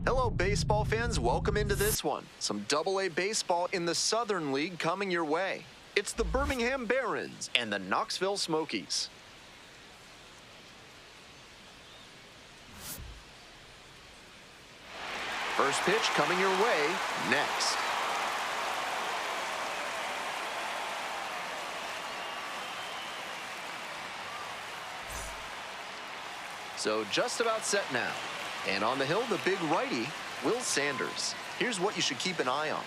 Hello, baseball fans. Welcome into this one. Some Double-A baseball in the Southern League coming your way. It's the Birmingham Barons and the Knoxville Smokies. First pitch coming your way next. So just about set now. And on the hill, the big righty, Will Sanders. Here's what you should keep an eye on.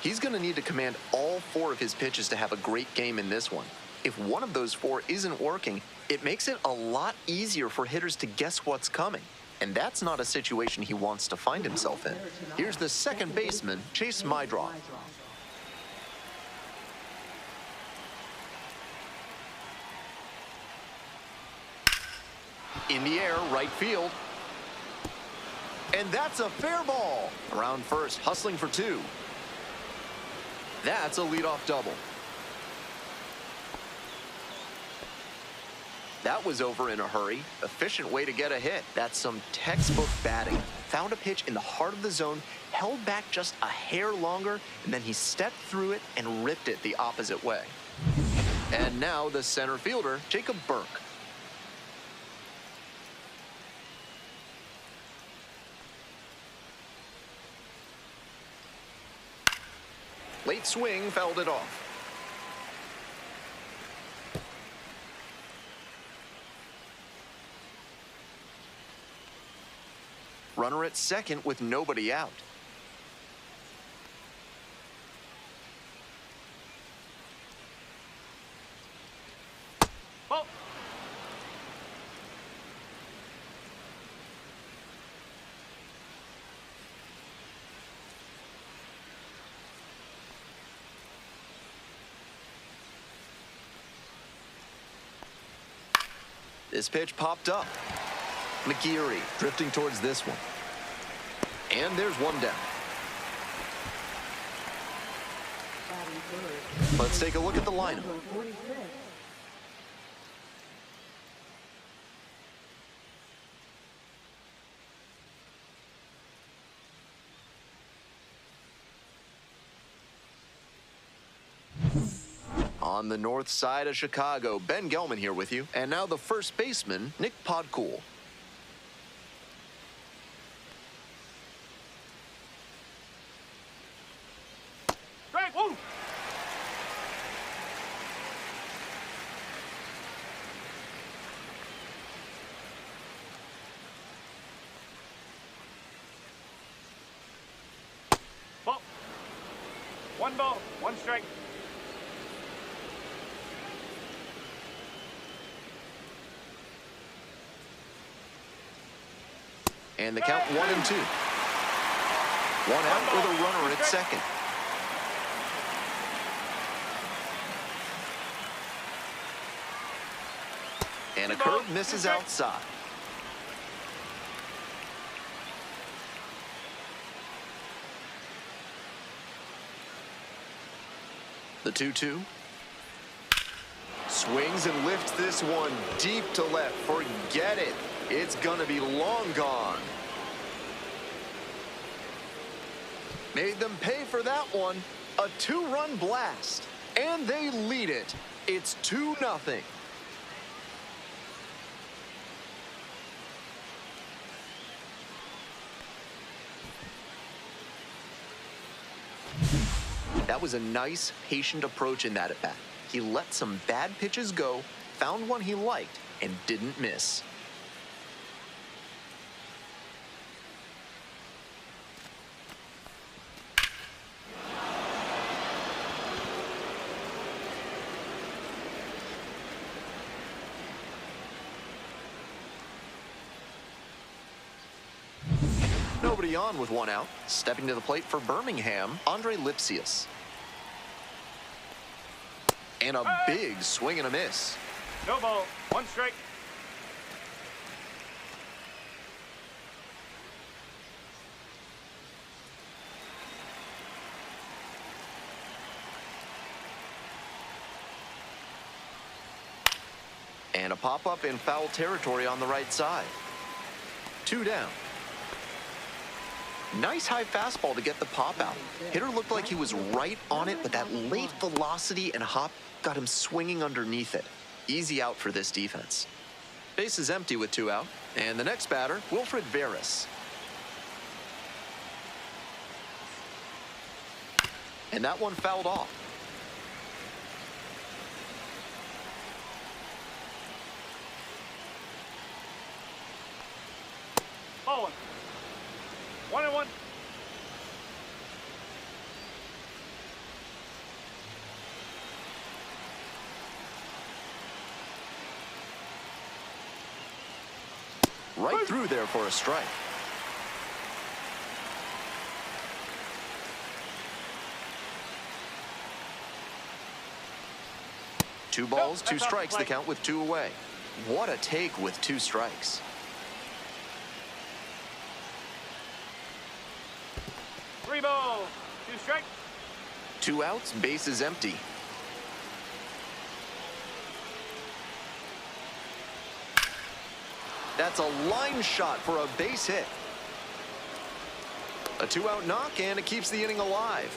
He's going to need to command all 4 of his pitches to have a great game in this one. If one of those 4 isn't working, it makes it a lot easier for hitters to guess what's coming. And that's not a situation he wants to find himself in. Here's the second baseman, Chase Mydroth. In the air, right field. And that's a fair ball. Around first, hustling for 2. That's a leadoff double. That was over in a hurry. Efficient way to get a hit. That's some textbook batting. Found a pitch in the heart of the zone, held back just a hair longer, and then he stepped through it and ripped it the opposite way. And now the center fielder, Jacob Burke. Late swing, fouled it off. Runner at second with nobody out. Oh. This pitch popped up. McGeary drifting towards this one. And there's one down. Let's take a look at the lineup. On the north side of Chicago, Ben Gelman here with you. And now the first baseman, Nick Podcool. Strike, woo! Ball. 1 ball, 1 strike. And the count 1-2. 1 out with a runner at second. And a curve misses outside. The 2-2. Swings and lifts this one deep to left. Forget it. It's gonna be long gone. Made them pay for that one. A 2-run blast. And they lead it. It's 2-0. That was a nice, patient approach in that at-bat. He let some bad pitches go, found one he liked, and didn't miss. Nobody on with 1 out. Stepping to the plate for Birmingham, Andre Lipsius. And a big swing and a miss. No ball, 1 strike. And a pop-up in foul territory on the right side. 2 down. Nice high fastball to get the pop out. Hitter looked like he was right on it, but that late velocity and hop got him swinging underneath it. Easy out for this defense. Base is empty with 2 out. And the next batter, Wilfred Veras. And that one fouled off. Ball 1. 1-1. Right through there for a strike. Two balls, 2 strikes, the count with 2 away. What a take with 2 strikes. 3 balls, 2 strikes. 2 outs, base is empty. That's a line shot for a base hit. A 2-out knock, and it keeps the inning alive.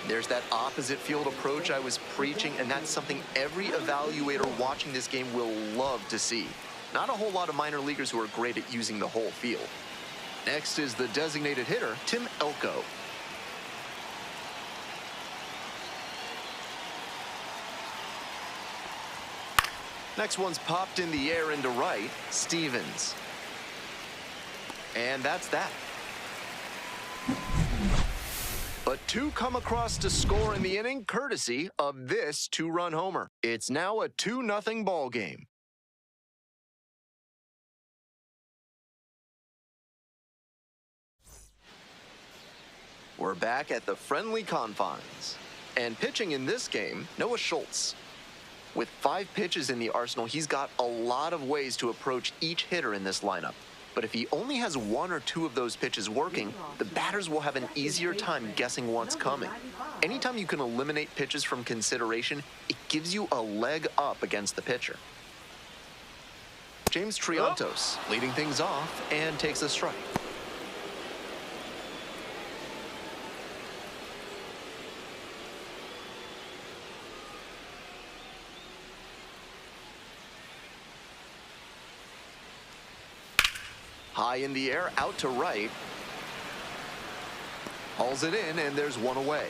There's that opposite field approach I was preaching, and that's something every evaluator watching this game will love to see. Not a whole lot of minor leaguers who are great at using the whole field. Next is the designated hitter, Tim Elko. Next one's popped in the air into right, Stevens. And that's that. But 2 come across to score in the inning, courtesy of this 2-run homer. It's now a 2-0 ball game. We're back at the friendly confines. And pitching in this game, Noah Schultz. With 5 pitches in the arsenal, he's got a lot of ways to approach each hitter in this lineup. But if he only has 1 or 2 of those pitches working, the batters will have an easier time guessing what's coming. Anytime you can eliminate pitches from consideration, it gives you a leg up against the pitcher. James Triantos leading things off and takes a strike. High in the air, out to right. Hauls it in, and there's 1 away.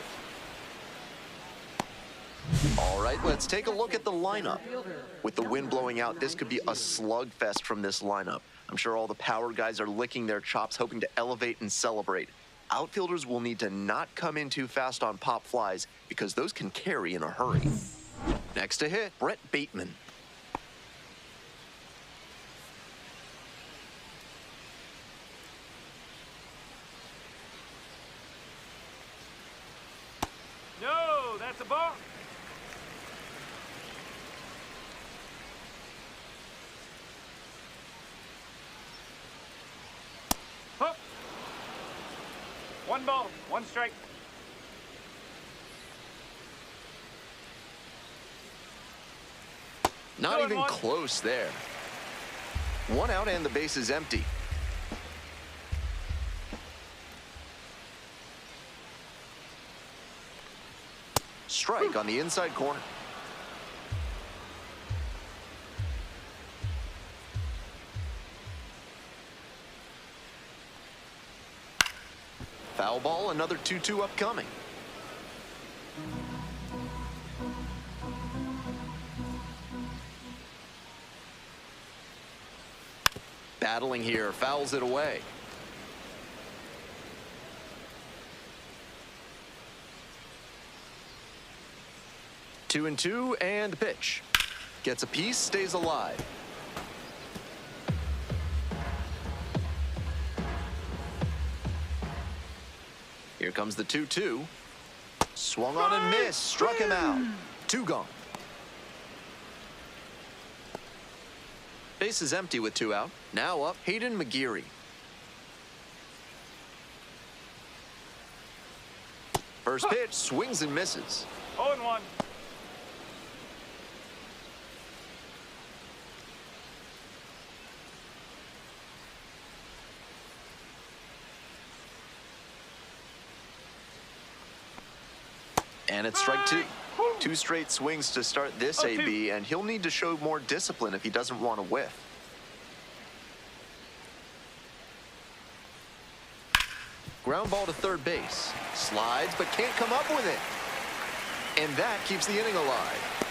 All right, let's take a look at the lineup. With the wind blowing out, this could be a slugfest from this lineup. I'm sure all the power guys are licking their chops, hoping to elevate and celebrate. Outfielders will need to not come in too fast on pop flies because those can carry in a hurry. Next to hit, Brett Bateman. No, that's a ball. Hook. 1 ball, 1 strike. Not even close there. 1 out and the base is empty. Strike on the inside corner. Foul ball, another 2-2 upcoming. Battling here, fouls it away. Two and two, and the pitch. Gets a piece, stays alive. Here comes the 2-2. Swung on and missed, struck him out. 2 gone. Base is empty with 2 out. Now up, Hayden McGeary. First pitch, swings and misses. 0-1. And it's strike two. Two straight swings to start this 0-2. AB, and he'll need to show more discipline if he doesn't want to whiff. Ground ball to third base. Slides, but can't come up with it. And that keeps the inning alive.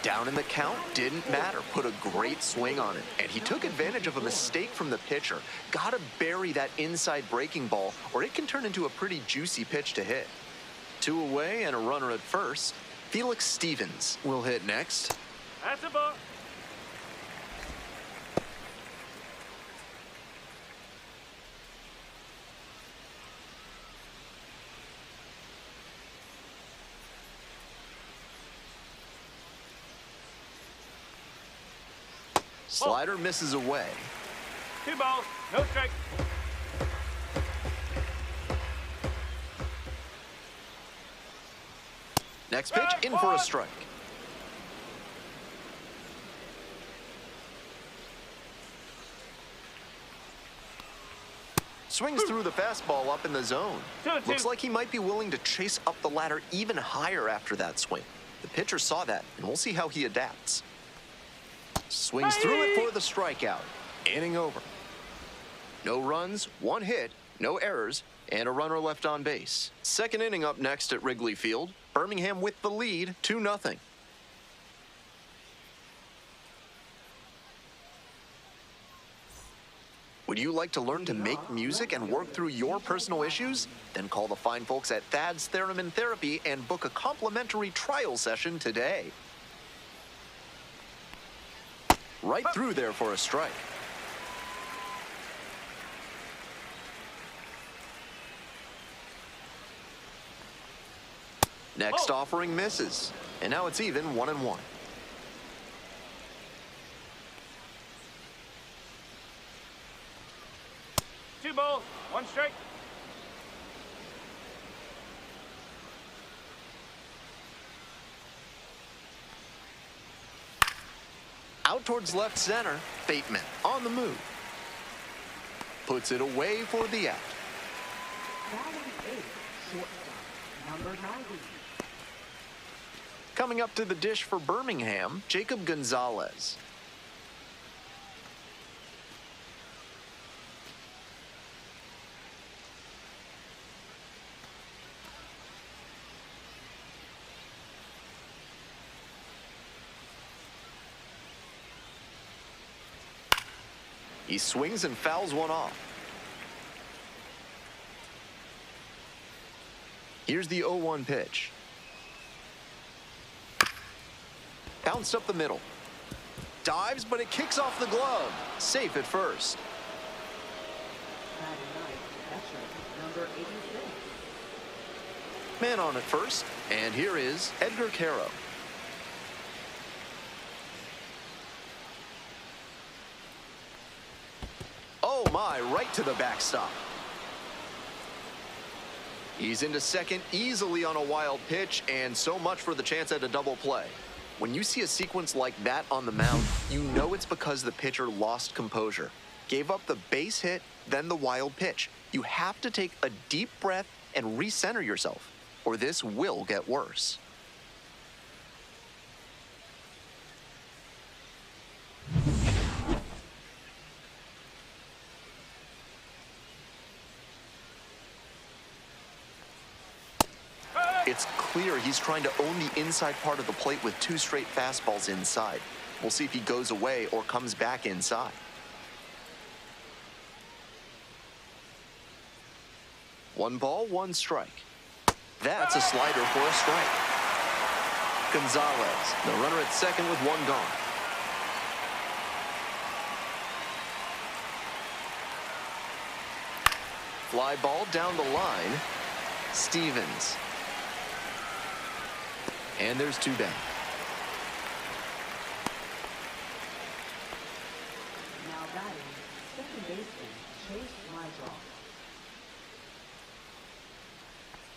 Down in the count, didn't matter. Put a great swing on it. And he took advantage of a mistake from the pitcher. Gotta bury that inside breaking ball, or it can turn into a pretty juicy pitch to hit. Two away and a runner at first. Felix Stevens will hit next. That's a ball. Slider misses away. 2 balls, no strike. Next pitch, in for a strike. Swings through the fastball up in the zone. 2-2. Looks like he might be willing to chase up the ladder even higher after that swing. The pitcher saw that, and we'll see how he adapts. Swings through it for the strikeout. Inning over. No runs, one hit, no errors, and a runner left on base. Second inning up next at Wrigley Field. Birmingham with the lead, 2-0. Would you like to learn to make music and work through your personal issues? Then call the fine folks at Thad's Theremin Therapy and book a complimentary trial session today. Right through there for a strike. Next offering misses. And now it's even 1-1. Two balls, one strike. Out towards left center, Bateman on the move. Puts it away for the out. Number 90. Coming up to the dish for Birmingham, Jacob Gonzalez. He swings and fouls one off. Here's the 0-1 pitch. Bounced up the middle. Dives, but it kicks off the glove. Safe at first. Number 86. Man on at first, and here is Edgar Caro. Oh my, right to the backstop. He's into second easily on a wild pitch, and so much for the chance at a double play. When you see a sequence like that on the mound, you know it's because the pitcher lost composure. Gave up the base hit, then the wild pitch. You have to take a deep breath and recenter yourself, or this will get worse. It's clear he's trying to own the inside part of the plate with two straight fastballs inside. We'll see if he goes away or comes back inside. One ball, one strike. That's a slider for a strike. Gonzalez, the runner at second with one gone. Fly ball down the line. Stevens. And there's two down. Now batting, second baseman, Chase Mydroff.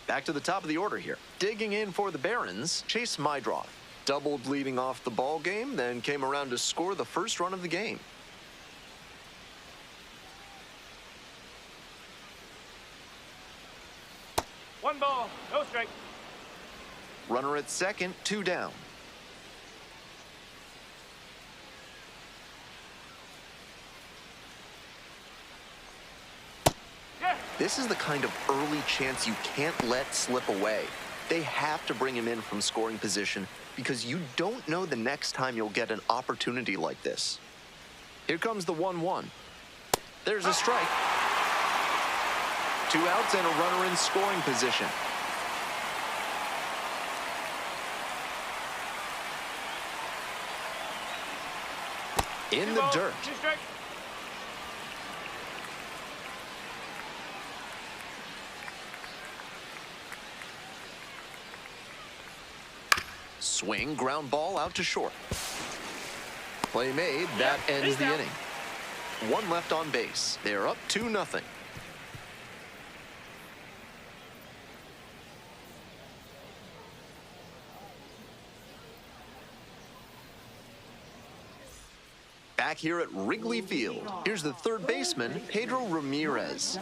Back to the top of the order here. Digging in for the Barons, Chase Mydroff. Doubled leading off the ball game, then came around to score the first run of the game. 1 ball, no strike. Runner at second, 2 down. Yeah. This is the kind of early chance you can't let slip away. They have to bring him in from scoring position because you don't know the next time you'll get an opportunity like this. Here comes the 1-1. There's a strike. 2 outs and a runner in scoring position. In 2 the balls, dirt. 2 strikes. Swing, ground ball out to short. Play made, that ends he's the out. inning. 1 left on base. They're up 2-0. Back here at Wrigley Field, here's the third baseman, Pedro Ramirez.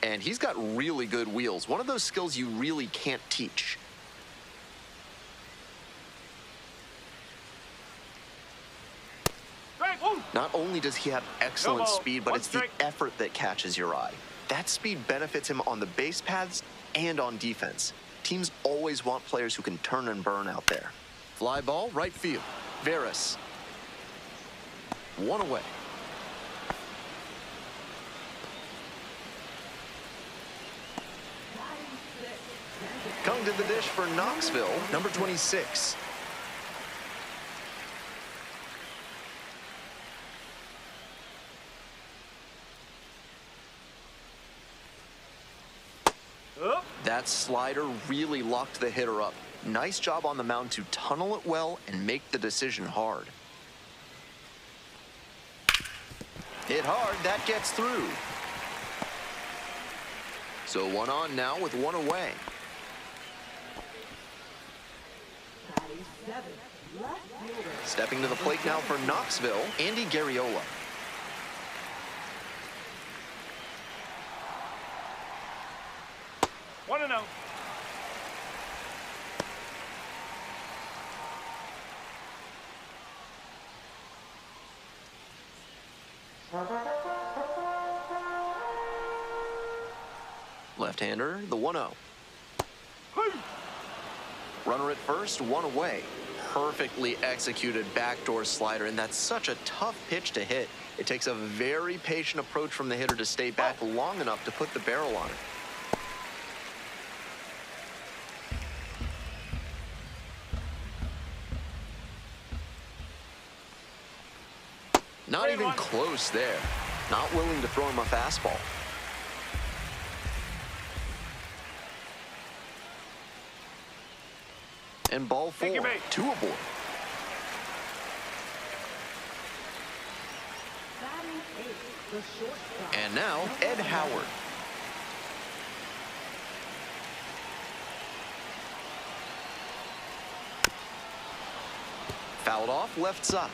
And he's got really good wheels, one of those skills you really can't teach. Strike. Woo. Not only does he have excellent No ball, speed, but 1 it's the strike. effort that catches your eye. That speed benefits him on the base paths and on defense. Teams always want players who can turn and burn out there. Fly ball, right field. Veras. 1 away. Coming to the dish for Knoxville, number 26. Up. That slider really locked the hitter up. Nice job on the mound to tunnel it well and make the decision hard. Hit hard, that gets through. So 1 on now with 1 away. Batting 7, left fielder. Stepping to the plate now for Knoxville, Andy Garriola. One and out. Left-hander, the 1-0. Runner at first, 1 away. Perfectly executed backdoor slider, and that's such a tough pitch to hit. It takes a very patient approach from the hitter to stay back long enough to put the barrel on it. Not even close there. Not willing to throw him a fastball. And ball 4, Take your bait. 2 aboard. Batting 8, the shortstop. And now, Ed Howard. Fouled off left side.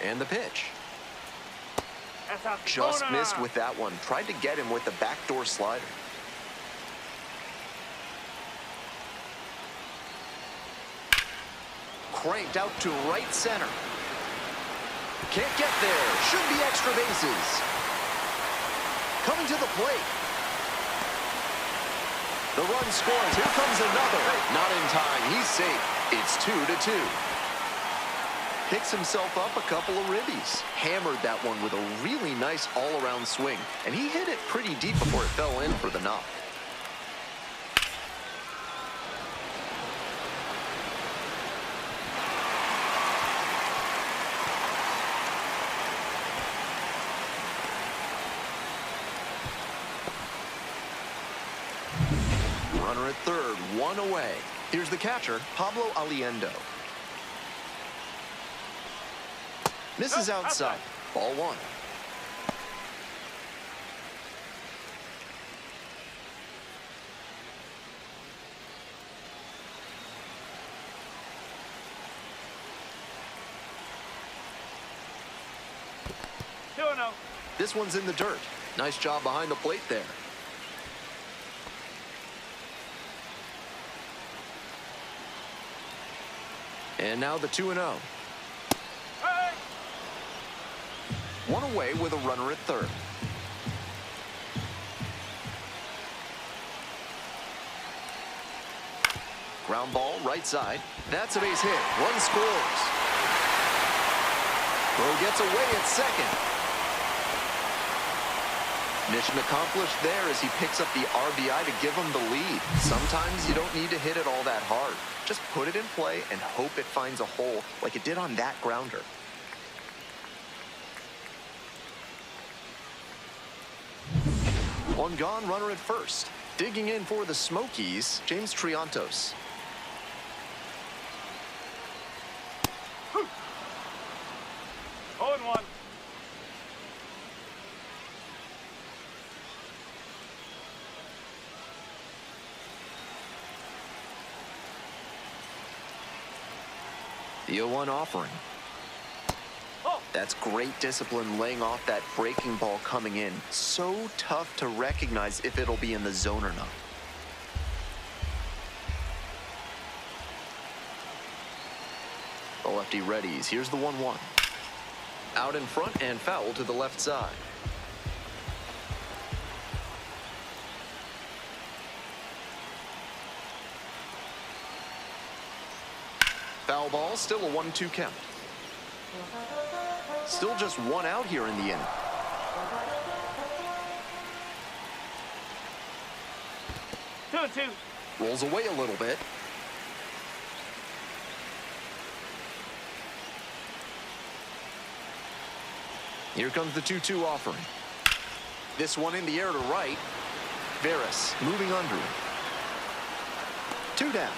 And the pitch. That's a Just corner. missed with that one. Tried to get him with the backdoor slider. Cranked out to right center. Can't get there. Should be extra bases. Coming to the plate. The run scores. Here comes another. Not in time. He's safe. It's 2-2. Picks himself up a couple of ribbies. Hammered that one with a really nice all-around swing. And he hit it pretty deep before it fell in for the knock. Runner at third, 1 away. Here's the catcher, Pablo Aliendo. Misses Oh, outside. Ball 1. This one's in the dirt. Nice job behind the plate there. And now the 2-0. Hey! One away with a runner at third. Ground ball, right side. That's a base hit. One scores. Throw gets away at second. Mission accomplished there as he picks up the RBI to give him the lead. Sometimes you don't need to hit it all that hard. Just put it in play and hope it finds a hole like it did on that grounder. One gone, runner at first. Digging in for the Smokies, James Triantos. 0-1. The 0-1 offering. Oh. That's great discipline laying off that breaking ball coming in. So tough to recognize if it'll be in the zone or not. The lefty readies. Here's the 1-1. Out in front and foul to the left side. Foul ball, still a 1-2 count. Still just one out here in the inning. Two and two. Rolls away a little bit. Here comes the 2-2 offering. This one in the air to right. Veras moving under it. 2 down.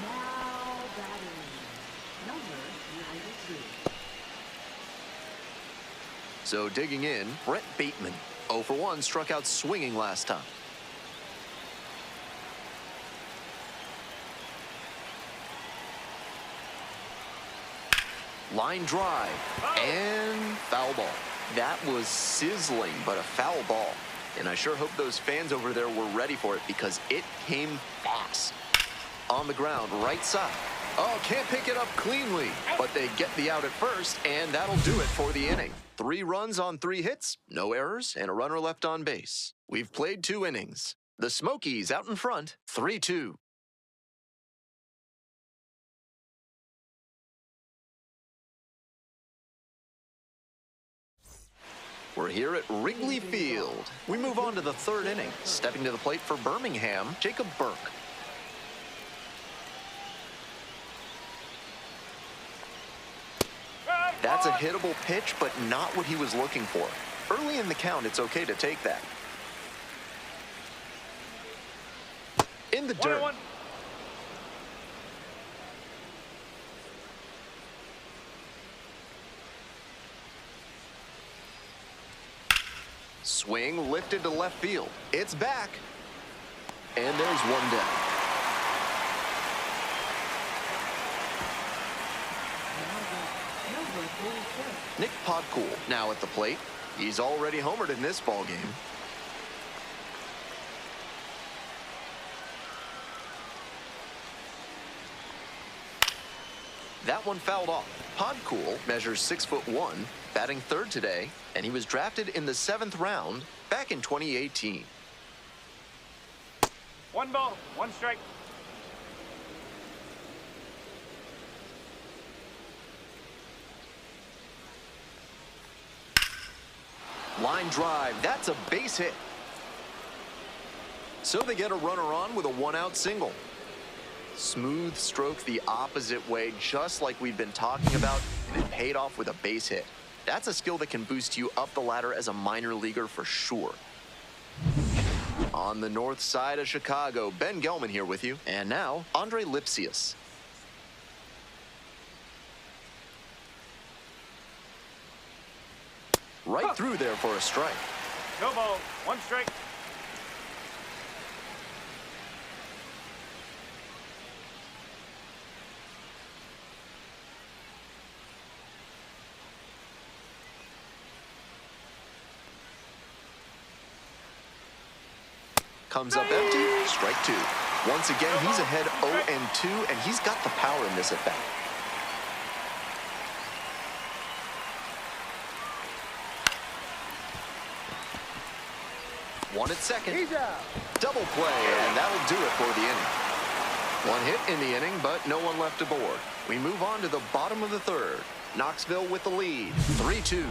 Now batting. Number 92. So digging in, Brett Bateman. 0 for 1, struck out swinging last time. Line drive and foul ball. That was sizzling, but a foul ball. And I sure hope those fans over there were ready for it because it came fast. On the ground, right side. Oh, can't pick it up cleanly, but they get the out at first, and that'll do it for the inning. 3 runs on 3 hits, no errors, and a runner left on base. We've played 2 innings. The Smokies out in front, 3-2. We're here at Wrigley Field. We move on to the 3rd inning. Stepping to the plate for Birmingham, Jacob Burke. That's a hittable pitch, but not what he was looking for. Early in the count, it's okay to take that. In the dirt. 1-1. Swing lifted to left field. It's back. And there's one down. Number 46. Nick Podcool now at the plate. He's already homered in this ball game. That one fouled off. Podcool measures 6'1", batting 3rd today, and he was drafted in the 7th round back in 2018. 1 ball, 1 strike. Line drive, that's a base hit. So they get a runner on with a 1-out single. Smooth stroke the opposite way, just like we've been talking about, and it paid off with a base hit. That's a skill that can boost you up the ladder as a minor leaguer for sure. On the north side of Chicago, Ben Gelman here with you. And now, Andre Lipsius. Right through there for a strike. No ball, 1 strike. Comes up empty, strike two. Once again, he's ahead 0-2, and he's got the power in this at bat. One at second. Double play, and that'll do it for the inning. One hit in the inning, but no one left aboard. We move on to the bottom of the third. Knoxville with the lead, 3-2.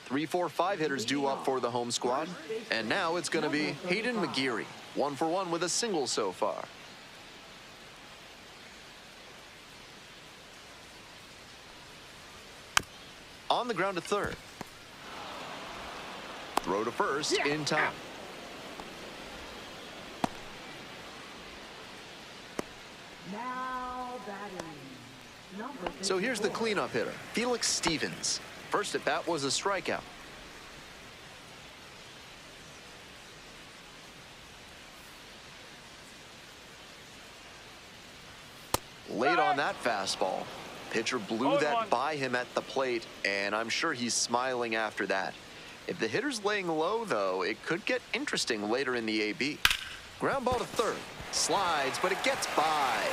Three, four, five hitters due up for the home squad. And now it's going to be Hayden McGeary. 1 for 1 with a single so far. On the ground to third. Throw to first in time. Now batting. Number So here's the 54. cleanup hitter, Felix Stevens. First at bat was a strikeout. Late on that fastball. Pitcher blew that by him at the plate, and I'm sure he's smiling after that. If the hitter's laying low, though, it could get interesting later in the AB. Ground ball to third. Slides, but it gets by.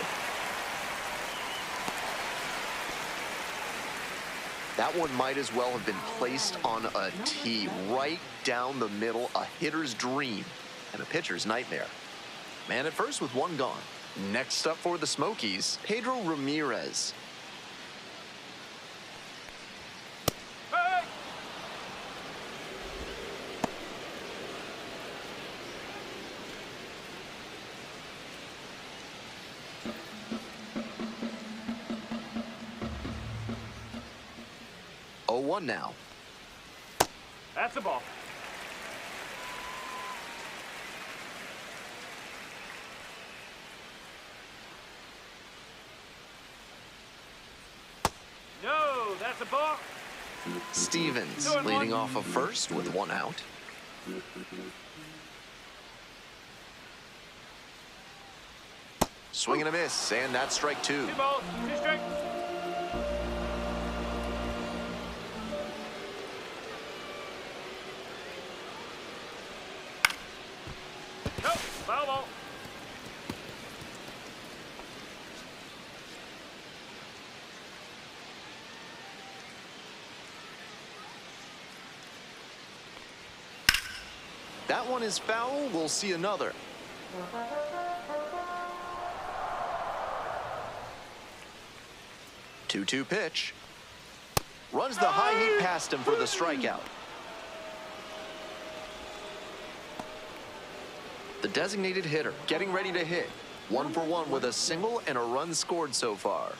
That one might as well have been placed on a tee right down the middle, a hitter's dream and a pitcher's nightmare. Man at first with one gone. Next up for the Smokies, Pedro Ramirez. Hey! Oh, 1 now. That's a ball. No, that's a ball. Stevens 2-1. leading off of first with 1 out. Swing and a miss, and that's strike 2. 2 balls, 2 strikes. Nope, foul ball. That one is foul. We'll see another. Two-two pitch. Runs the high heat past him for the strikeout. The designated hitter getting ready to hit. 1 for 1 with a single and a run scored so far.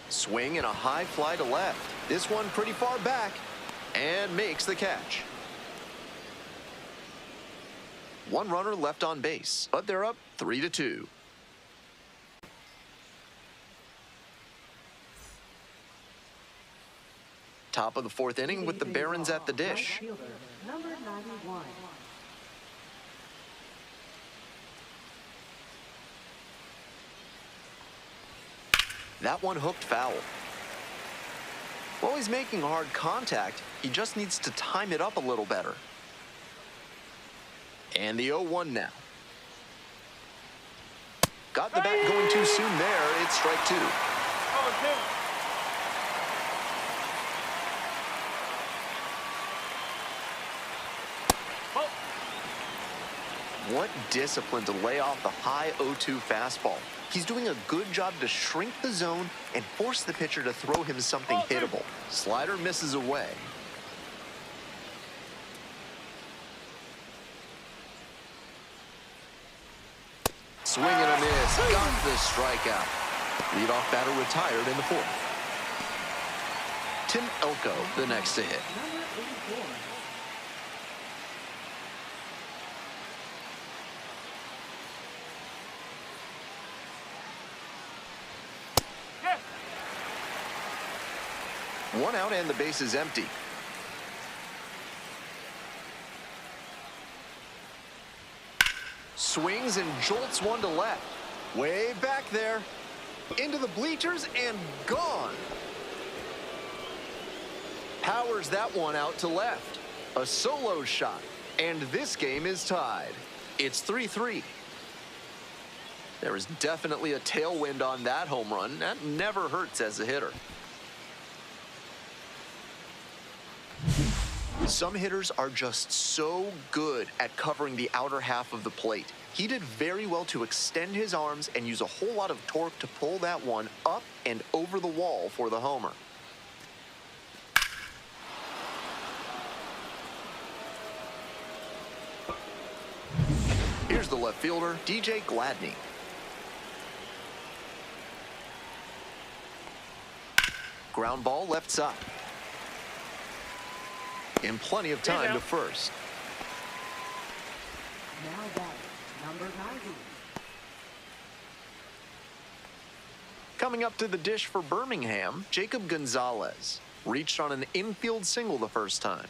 Swing and a high fly to left. This one pretty far back and makes the catch. One runner left on base, but they're up 3-2. Top of the fourth inning with the Barons at the dish. Right fielder, number 91. That one hooked foul. While he's making hard contact, he just needs to time it up a little better. And the 0-1 now. Got the bat going too soon there. It's strike 2. 0-2. Ball. What discipline to lay off the high 0-2 fastball. He's doing a good job to shrink the zone and force the pitcher to throw him something hittable. Slider misses away. Swing and a miss. Got the strikeout. Leadoff batter retired in the fourth. Tim Elko, the next to hit. Number 84. Yes. One out and the base is empty. Swings and jolts one to left. Way back there. Into the bleachers and gone. Powers that one out to left. A solo shot. And this game is tied. It's 3-3. There is definitely a tailwind on that home run. That never hurts as a hitter. Some hitters are just so good at covering the outer half of the plate. He did very well to extend his arms and use a whole lot of torque to pull that one up and over the wall for the homer. Here's the left fielder, DJ Gladney. Ground ball left side. In plenty of time to first. Now batting, number 90. Coming up to the dish for Birmingham, Jacob Gonzalez. Reached on an infield single the first time.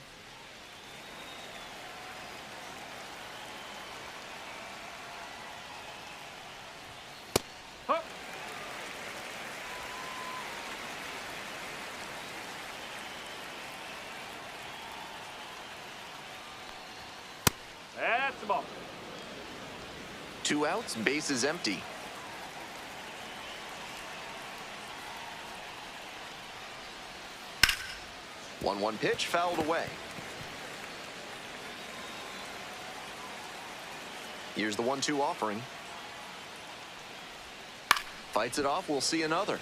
Huh. That's the ball. 2 outs, base is empty. One pitch, fouled away. Here's the 1-2 offering. Fights it off, we'll see another.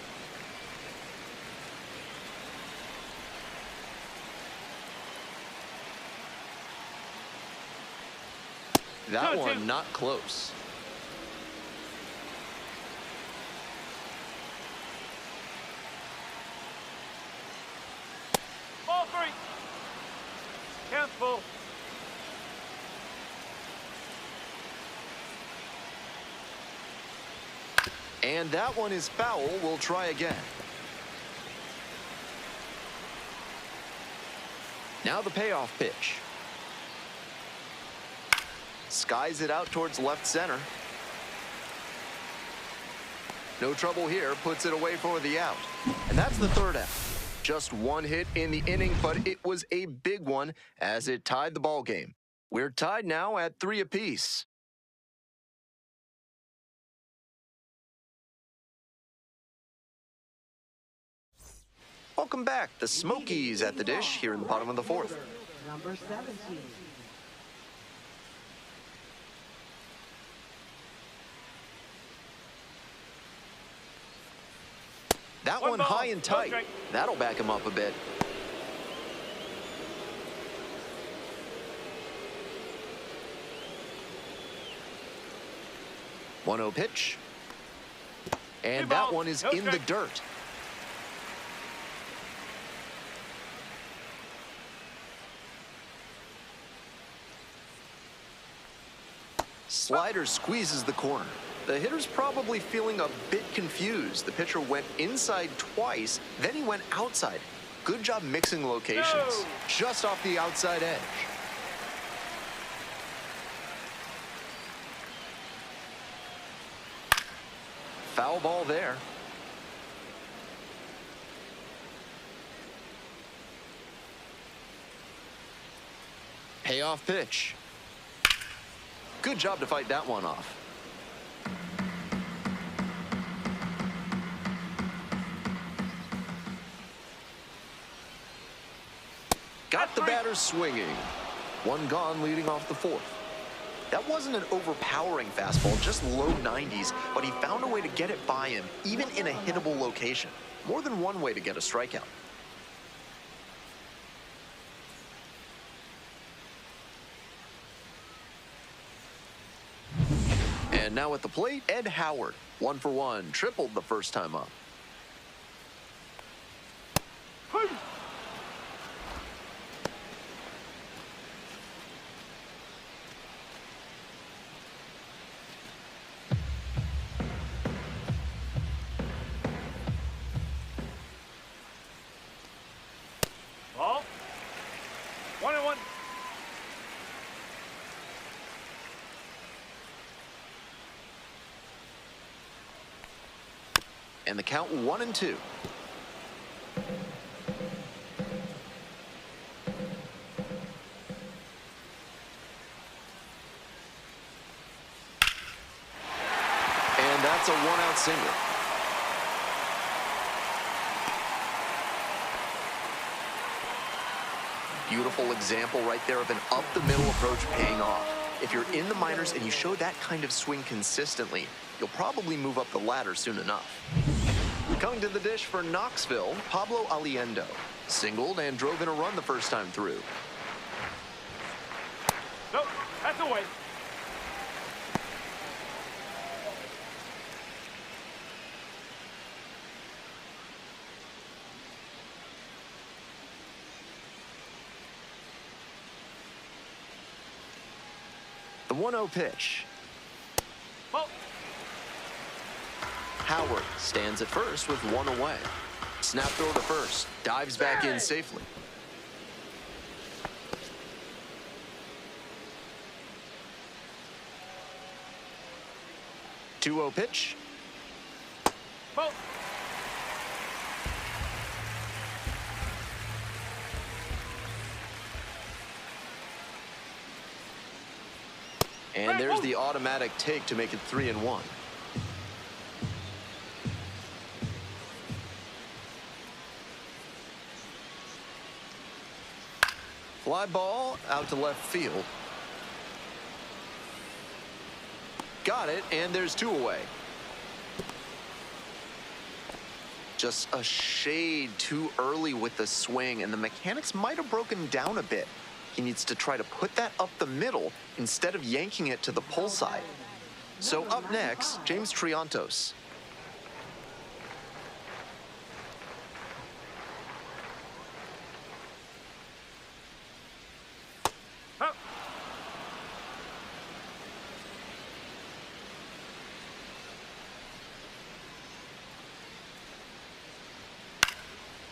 That one not close. Ball 3. Count full. And that one is foul. We'll try again. Now the payoff pitch. Skies it out towards left center. No trouble here, puts it away for the out. And that's the third out. Just one hit in the inning, but it was a big one as it tied the ball game. We're tied now at 3 apiece. Welcome back. The Smokies at the dish here in the bottom of the 4th. Number 17. That One one ball, high and no tight. strike. That'll back him up a bit. One 0 pitch. And Two that balls, one is no in the strike. dirt. Slider squeezes the corner. The hitter's probably feeling a bit confused. The pitcher went inside twice, then he went outside. Good job mixing locations. No. Just off the outside edge. Foul ball there. Payoff pitch. Good job to fight that one off. Got the batter swinging. One gone leading off the 4th. That wasn't an overpowering fastball, just low 90s, but he found a way to get it by him, even in a hittable location. More than one way to get a strikeout. And now at the plate, Ed Howard. 1 for 1, tripled the first time up. Hey. 1-1. And the count 1-2. And that's a one-out single. Beautiful example right there of an up-the-middle approach paying off. If you're in the minors and you show that kind of swing consistently, you'll probably move up the ladder soon enough. Coming to the dish for Knoxville, Pablo Aliendo. Singled and drove in a run the first time through. Nope, that's away. The 1-0 pitch. Ball. Howard stands at first with one away. Snap throw to first. Dives back in safely. The 2-0 pitch. Ball. And there's the automatic take to make it 3-1. Fly ball out to left field. Got it, and there's 2 away. Just a shade too early with the swing, and the mechanics might have broken down a bit. He needs to try to put that up the middle instead of yanking it to the pull side. So up next, James Triantos. Up.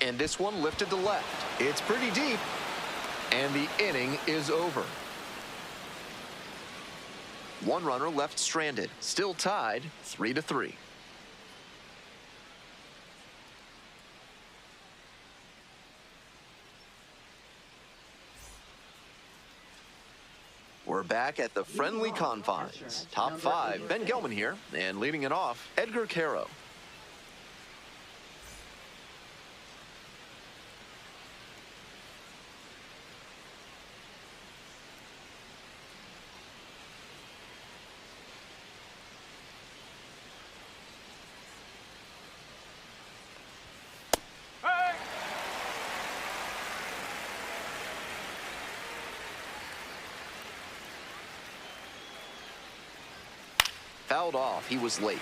And this one lifted to left. It's pretty deep. And the inning is over. One runner left stranded. Still tied 3-3. We're back at the friendly confines. Top 5, Ben Gelman here. And leading it off, Edgar Caro. Fouled off. He was late.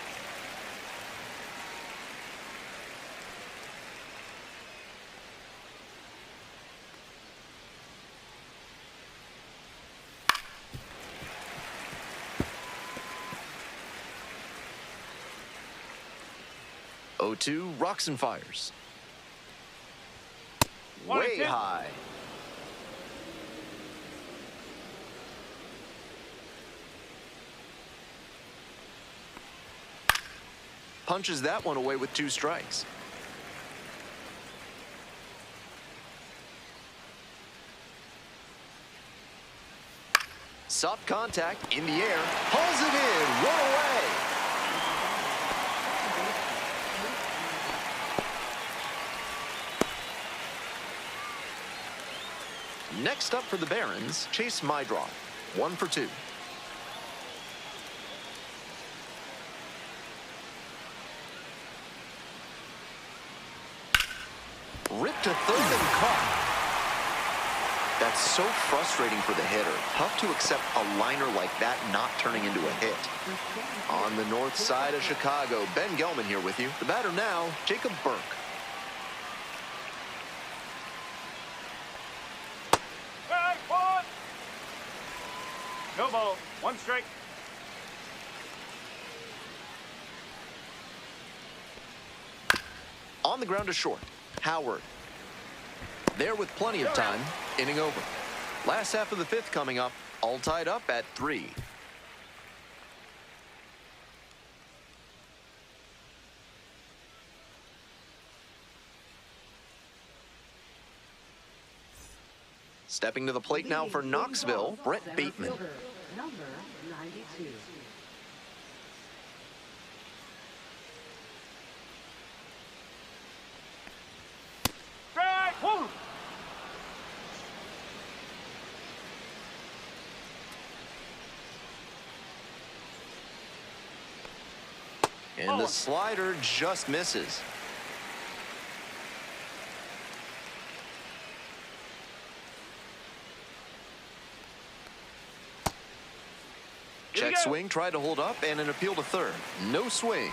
Oh, 2 rocks and fires. Way 1-2. high. Punches that one away with 2 strikes. Soft contact in the air. Pulls it in. 1 away. Next up for the Barons, Chase Mydroth. 1 for 2. Ripped to third and caught. That's so frustrating for the hitter. Tough to accept a liner like that not turning into a hit. On the north side of Chicago, Ben Gelman here with you. The batter now, Jacob Burke. Hey, one. No ball. 1 strike. On the ground to short. Howard. There with plenty of time. Inning over. Last half of the fifth coming up, all tied up at 3. Stepping to the plate now for Knoxville, Brett Bateman. Number 92. Strike! Whoa! And the slider just misses. Check swing, tried to hold up, and an appeal to third. No swing.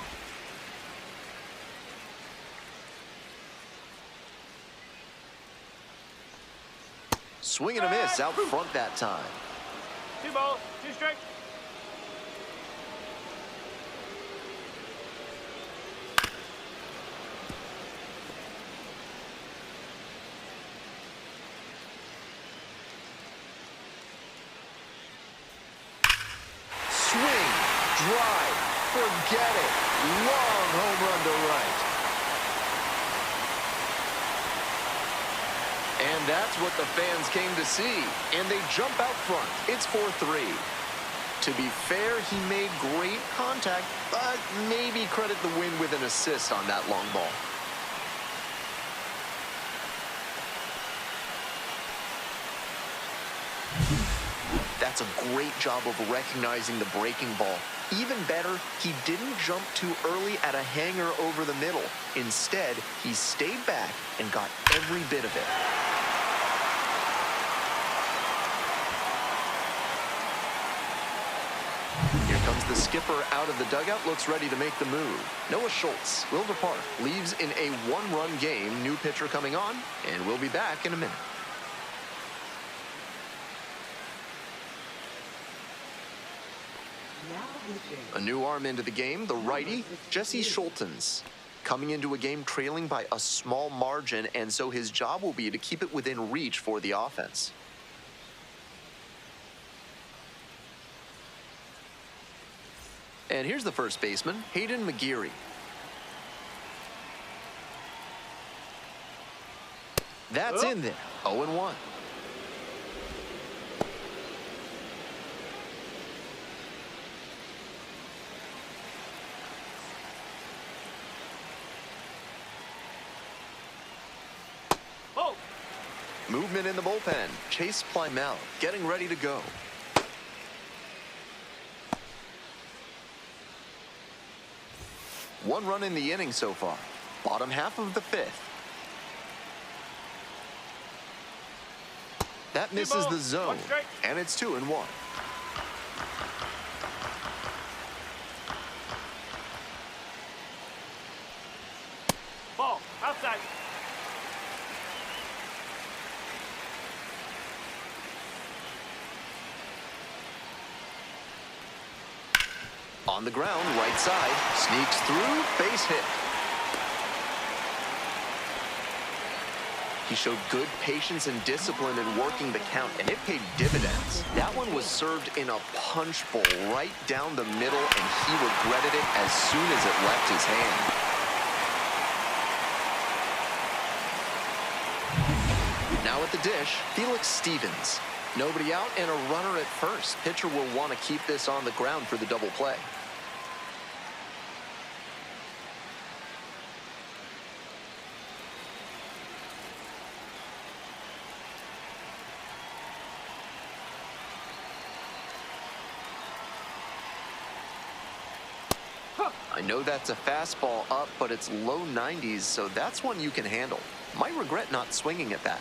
Swing and a miss out front that time. 2 balls, 2 strikes. Swing, drive, forget it. Long home run to right. And that's what the fans came to see. And they jump out front. It's 4-3. To be fair, he made great contact, but maybe credit the win with an assist on that long ball. That's a great job of recognizing the breaking ball. Even better, he didn't jump too early at a hanger over the middle. Instead, he stayed back and got every bit of it. Here comes the skipper out of the dugout, looks ready to make the move. Noah Schultz, Wilder Park, leaves in a 1-run game. New pitcher coming on, and we'll be back in a minute. A new arm into the game, the righty, Jesse Schultens. Coming into a game trailing by a small margin, and so his job will be to keep it within reach for the offense. And here's the first baseman, Hayden McGeary. That's in there, 0-1. Movement in the bullpen. Chase Plymell getting ready to go. One run in the inning so far. Bottom half of the fifth. That misses the zone, and it's 2-1. Ball, outside. On the ground, right side, sneaks through, base hit. He showed good patience and discipline in working the count, and it paid dividends. That one was served in a punch bowl right down the middle, and he regretted it as soon as it left his hand. Now at the dish, Felix Stevens. Nobody out and a runner at first. Pitcher will want to keep this on the ground for the double play. I know that's a fastball up, but it's low 90s, so that's one you can handle. Might regret not swinging at that.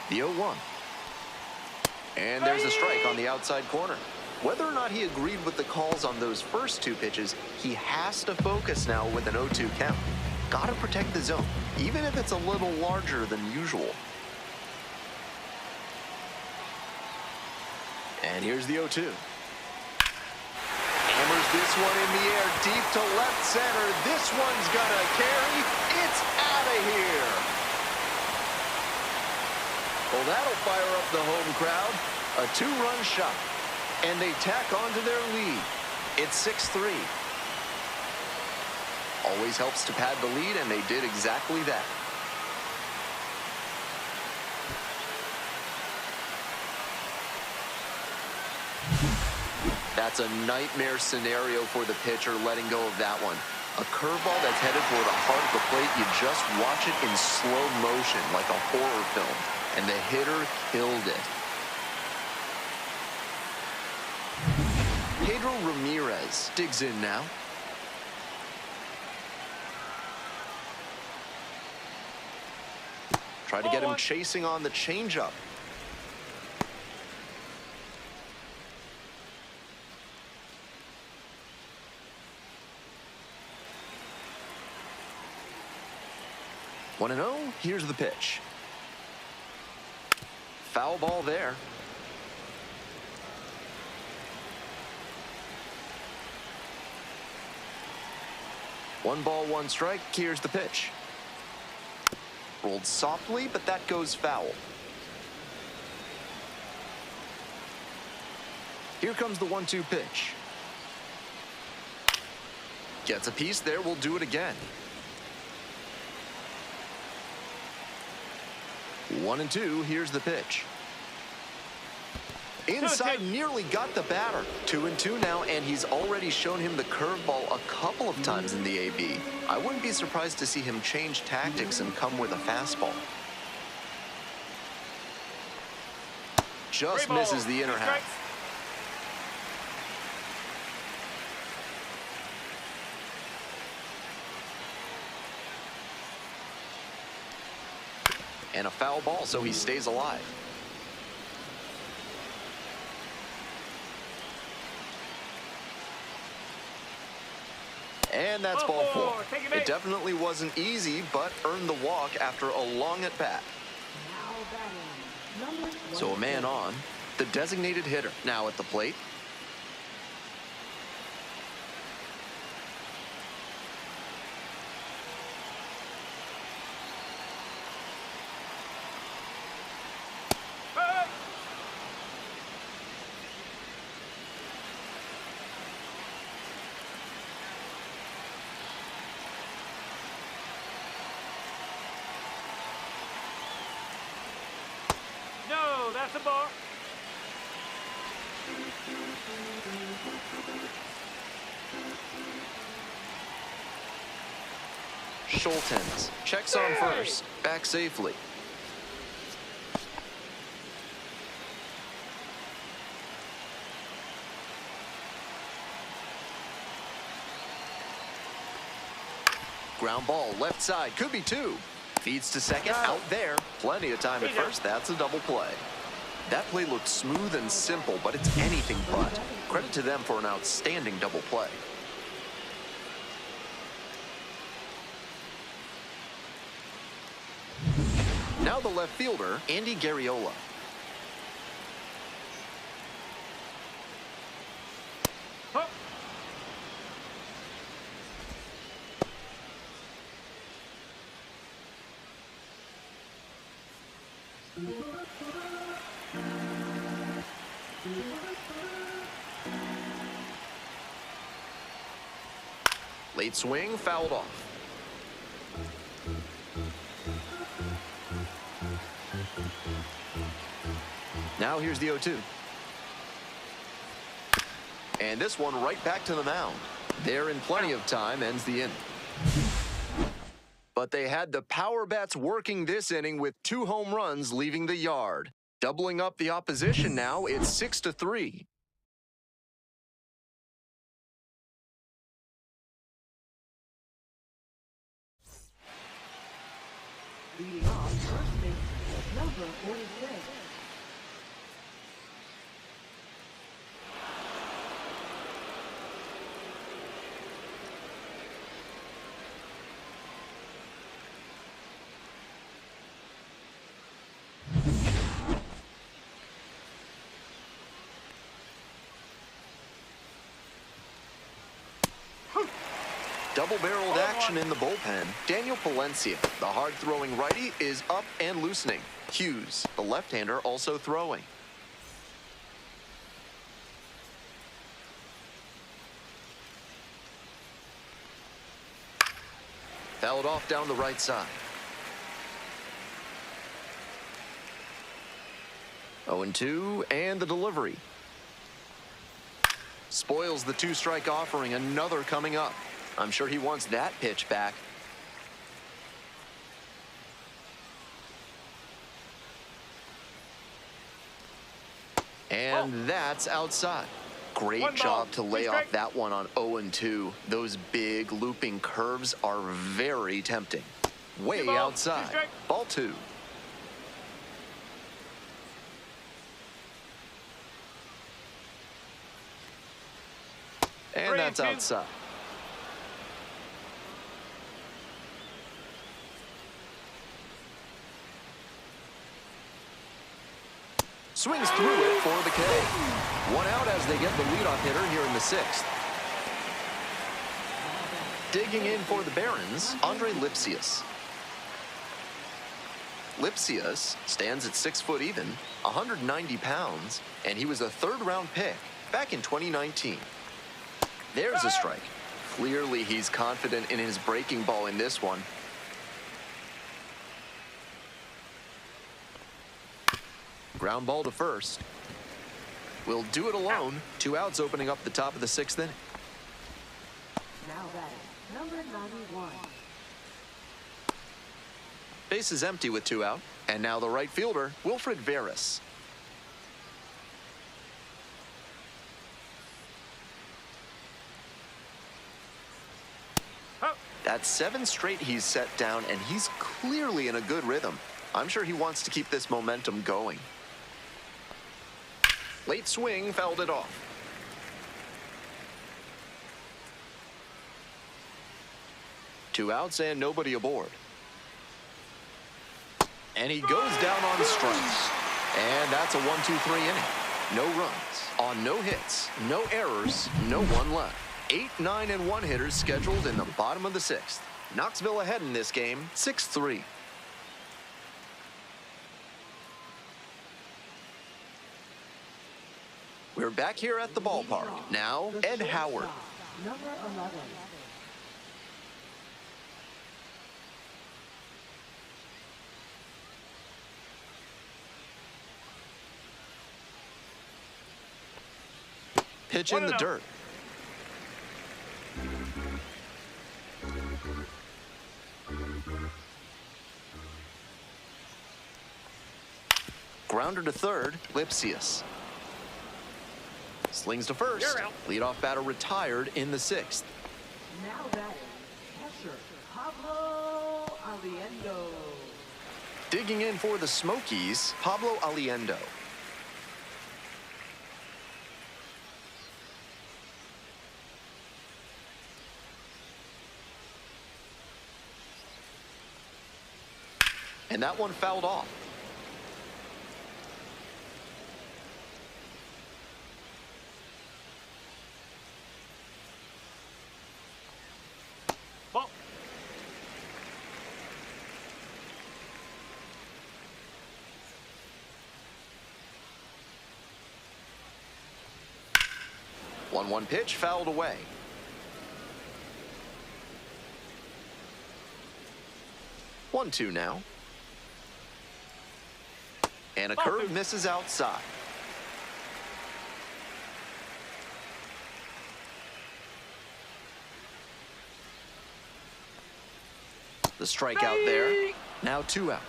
The 0-1. And there's a strike on the outside corner. Whether or not he agreed with the calls on those first 2 pitches, he has to focus now with an 0-2 count. Gotta protect the zone, even if it's a little larger than usual. And here's the 0-2. Hammers this one in the air, deep to left center. This one's gonna carry. It's out of here. Well, that'll fire up the home crowd. A 2-run shot. And they tack on to their lead. It's 6-3. Always helps to pad the lead, and they did exactly that. That's a nightmare scenario for the pitcher, letting go of that one. A curveball that's headed for the heart of the plate, you just watch it in slow motion like a horror film. And the hitter killed it. Pedro Ramirez digs in now. Try to get him chasing on the changeup. One and 0, here's the pitch. Foul ball there. One ball, one strike, here's the pitch. Rolled softly, but that goes foul. Here comes the 1-2 pitch. Gets a piece there, we'll do it again. 1-2, here's the pitch. Inside, nearly got the batter. 2-2 now, and he's already shown him the curveball a couple of times in the AB. I wouldn't be surprised to see him change tactics and come with a fastball. Just misses the inner half. And a foul ball, so he stays alive. And that's ball 4. It definitely wasn't easy, but earned the walk after a long at-bat. So a man on, the designated hitter now at the plate. No, that's a ball. Schultens checks on first, back safely. Ground ball, left side, could be 2. Feeds to second, out there. Plenty of time at first, that's a double play. That play looked smooth and simple, but it's anything but. Credit to them for an outstanding double play. Now the left fielder, Andy Garriola. Late swing, fouled off. Now here's the 0-2. And this one right back to the mound. There in plenty of time, ends the inning. But they had the power bats working this inning with 2 home runs leaving the yard. Doubling up the opposition now, it's 6-3. Leading off, first base, number 46. Double-barreled action in the bullpen. Daniel Palencia, the hard-throwing righty, is up and loosening. Hughes, the left-hander, also throwing. Fouled off down the right side. 0-2, and the delivery. Spoils the two-strike offering, another coming up. I'm sure he wants that pitch back. And that's outside. Great job to lay off that one on 0-2. Those big looping curves are very tempting. Way outside. Ball 2. And that's outside. Swings through it for the K. One out as they get the leadoff hitter here in the 6th. Digging in for the Barons, Andre Lipsius. Lipsius stands at 6 foot even, 190 pounds, and he was a third-round pick back in 2019. There's a strike. Clearly, he's confident in his breaking ball in this one. Ground ball to first. Will do it alone. 2 outs opening up the top of the 6th inning. Now batting, number 91. Base is empty with 2 out. And now the right fielder, Wilfred Veras. That's 7 straight he's set down, and he's clearly in a good rhythm. I'm sure he wants to keep this momentum going. Late swing, fouled it off. Two outs and nobody aboard. And he goes down on strikes. And that's a 1-2-3 inning. No runs on no hits, no errors, no one left. 8, 9, and 1 hitters scheduled in the bottom of the 6th. Knoxville ahead in this game, 6-3. We're back here at the ballpark. Now, Ed Howard. Number 11. Pitch in the dirt. Grounder to third, Lipsius. Slings to first. Leadoff batter retired in the 6th. Now batting, catcher Pablo Aliendo. Digging in for the Smokies, Pablo Aliendo. And that one fouled off. Ball. One pitch fouled away. One, 2 now. And a curve misses outside. The strikeout there. Now 2 out.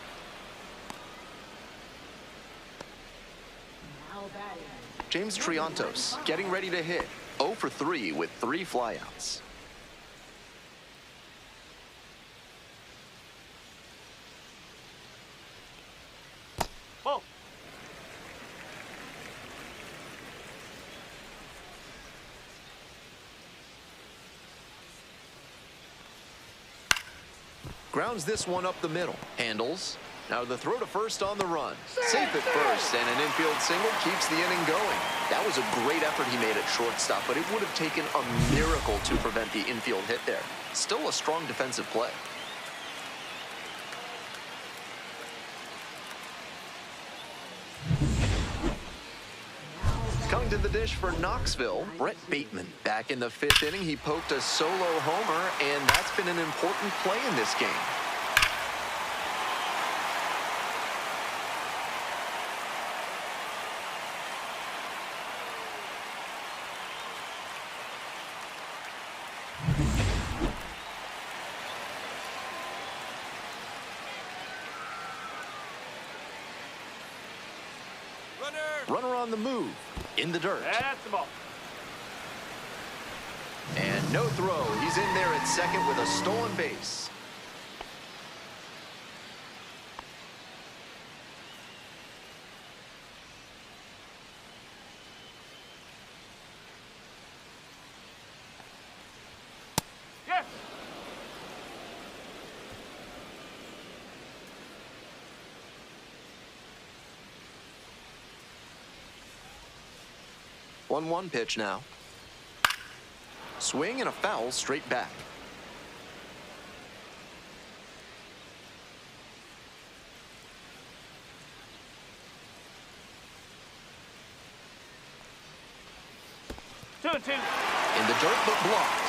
Now batting, James Triantos getting ready to hit. 0 for 3 with 3 flyouts. Ball. Grounds this one up the middle. Handles. Now the throw to first on the run. Safe at first, and an infield single keeps the inning going. That was a great effort he made at shortstop, but it would have taken a miracle to prevent the infield hit there. Still a strong defensive play. Coming to the dish for Knoxville, Brett Bateman. Back in the 5th inning, he poked a solo homer, and that's been an important play in this game. Runner on the move, in the dirt. That's the ball. And no throw. He's in there at second with a stolen base. Yes. One pitch now. Swing and a foul straight back. Two and two. In the dirt, but blocked.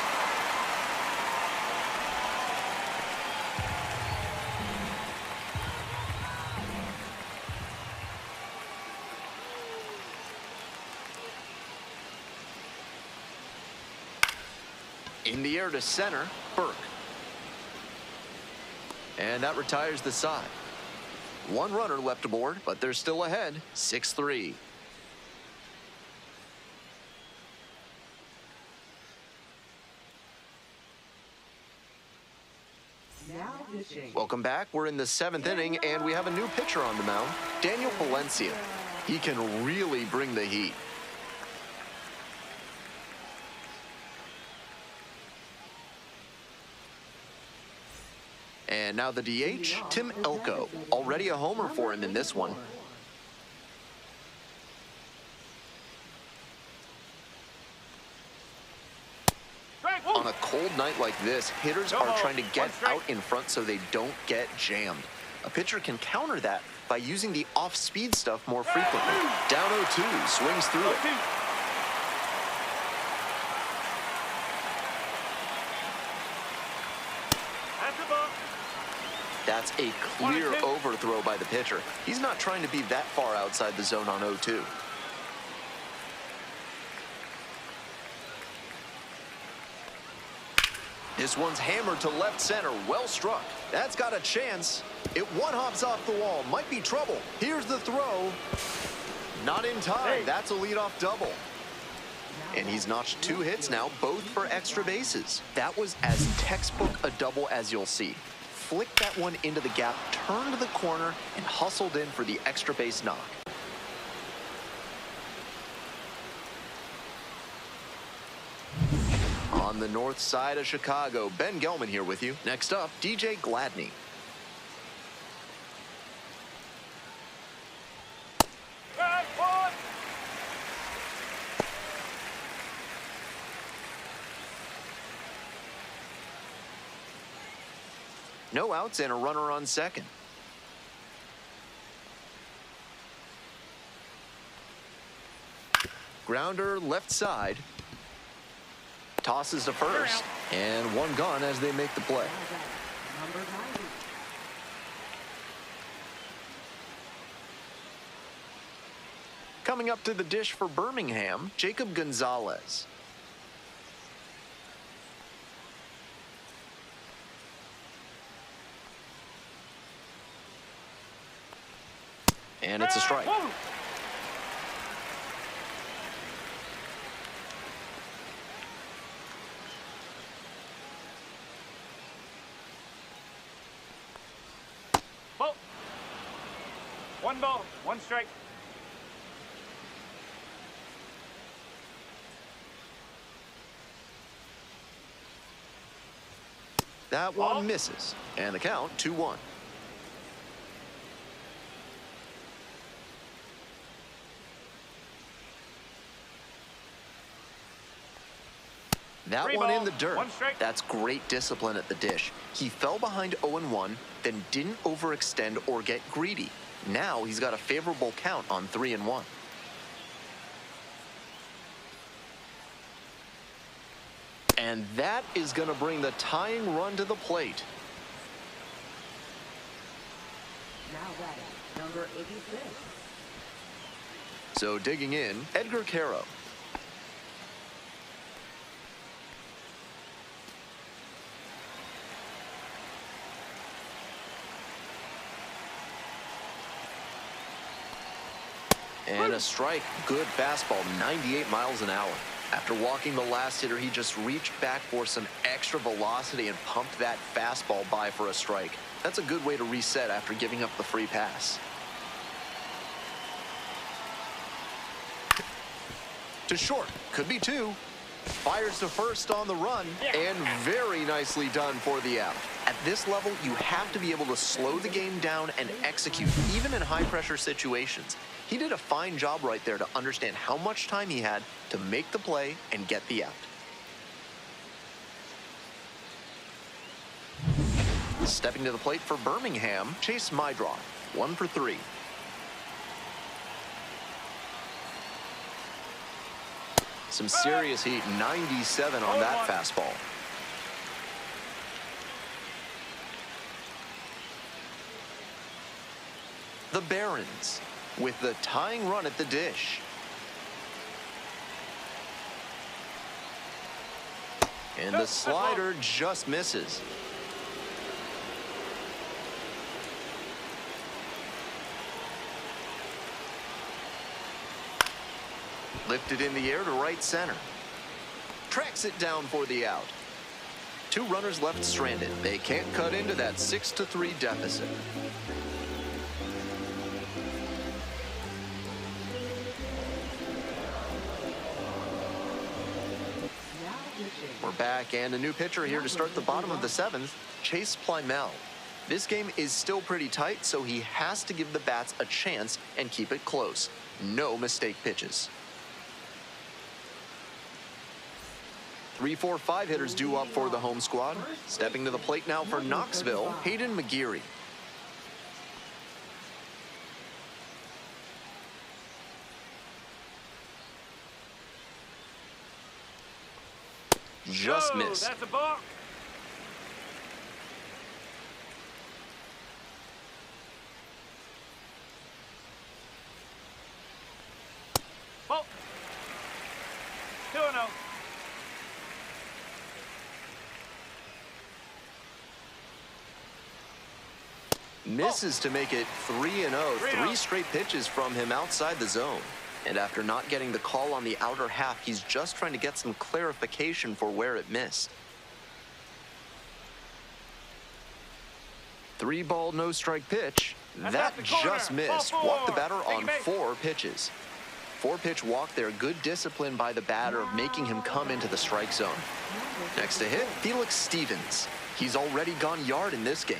In the air to center, Burke. And that retires the side. One runner left aboard, but they're still ahead, 6-3. Now pitching. Welcome back. We're in the 7th inning, and we have a new pitcher on the mound, Daniel Palencia. He can really bring the heat. And now the DH, Tim Elko. Already a homer for him in this one. On a cold night like this, hitters are trying to get out in front so they don't get jammed. A pitcher can counter that by using the off-speed stuff more frequently. Down 0-2, swings through it. That's a clear overthrow by the pitcher. He's not trying to be that far outside the zone on 0-2. This one's hammered to left center. Well struck. That's got a chance. It one-hops off the wall. Might be trouble. Here's the throw. Not in time. That's a leadoff double. And he's notched 2 hits now, both for extra bases. That was as textbook a double as you'll see. Flicked that one into the gap, turned to the corner, and hustled in for the extra base knock. On the north side of Chicago, Ben Gelman here with you. Next up, DJ Gladney. No outs and a runner on second. Grounder left side. Tosses to first. And one gone as they make the play. Number 90. Coming up to the dish for Birmingham, Jacob Gonzalez. And it's a strike. Ball. 1 ball, 1 strike. That one misses. And the count, 2-1. That one in the dirt. That's great discipline at the dish. He fell behind 0-1, then didn't overextend or get greedy. Now he's got a favorable count on 3-1. And that is going to bring the tying run to the plate. Now batting, number 86. So digging in, Edgar Caro. And a strike. Good fastball, 98 miles an hour. After walking the last hitter, he just reached back for some extra velocity and pumped that fastball by for a strike. That's a good way to reset after giving up the free pass. To short, could be two. Fires to first on the run, and very nicely done for the out. At this level, you have to be able to slow the game down and execute, even in high-pressure situations. He did a fine job right there to understand how much time he had to make the play and get the out. Stepping to the plate for Birmingham, Chase Mydroth, 1 for 3. Some serious heat, 97 on that fastball. The Barons with the tying run at the dish. And the slider just misses. Lifted in the air to right center. Tracks it down for the out. 2 runners left stranded. They can't cut into that 6-3 deficit. We're back, and a new pitcher here to start the bottom of the 7th, Chase Plymell. This game is still pretty tight, so he has to give the bats a chance and keep it close. No mistake pitches. 3, 4, 5 hitters due up for the home squad. Stepping to the plate now for Knoxville, Hayden McGeary. Just missed. That's a balk. Ball. 2-0. Misses to make it 3-0. 3 straight pitches from him outside the zone. And after not getting the call on the outer half, he's just trying to get some clarification for where it missed. 3-ball, no strike pitch. That just missed. Walked the batter on 4 pitches. 4-pitch walk there. Good discipline by the batter of making him come into the strike zone. Next to hit, Felix Stevens. He's already gone yard in this game.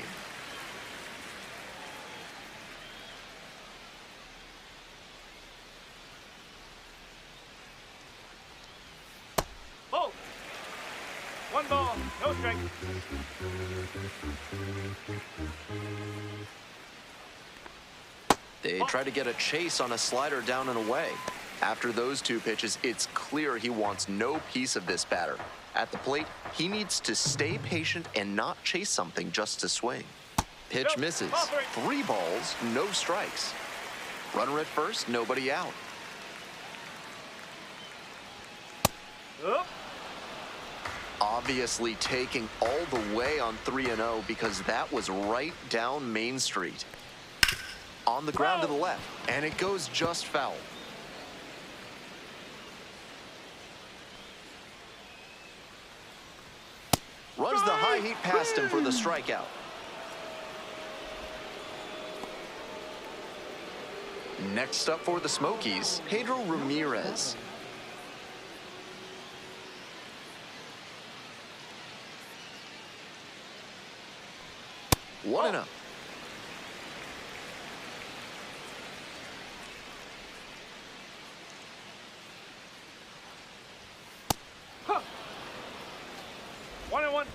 Oh! 1 ball, no strike. They try to get a chase on a slider down and away. After those 2 pitches, it's clear he wants no piece of this batter. At the plate, he needs to stay patient and not chase something just to swing. Pitch misses. 3 balls, no strikes. Runner at first, nobody out. Oh. Obviously taking all the way on 3-0 because that was right down Main Street. On the ground to the left, and it goes just foul. Runs the high heat past him for the strikeout. Next up for the Smokies, Pedro Ramirez. One and up. Huh. 1-1.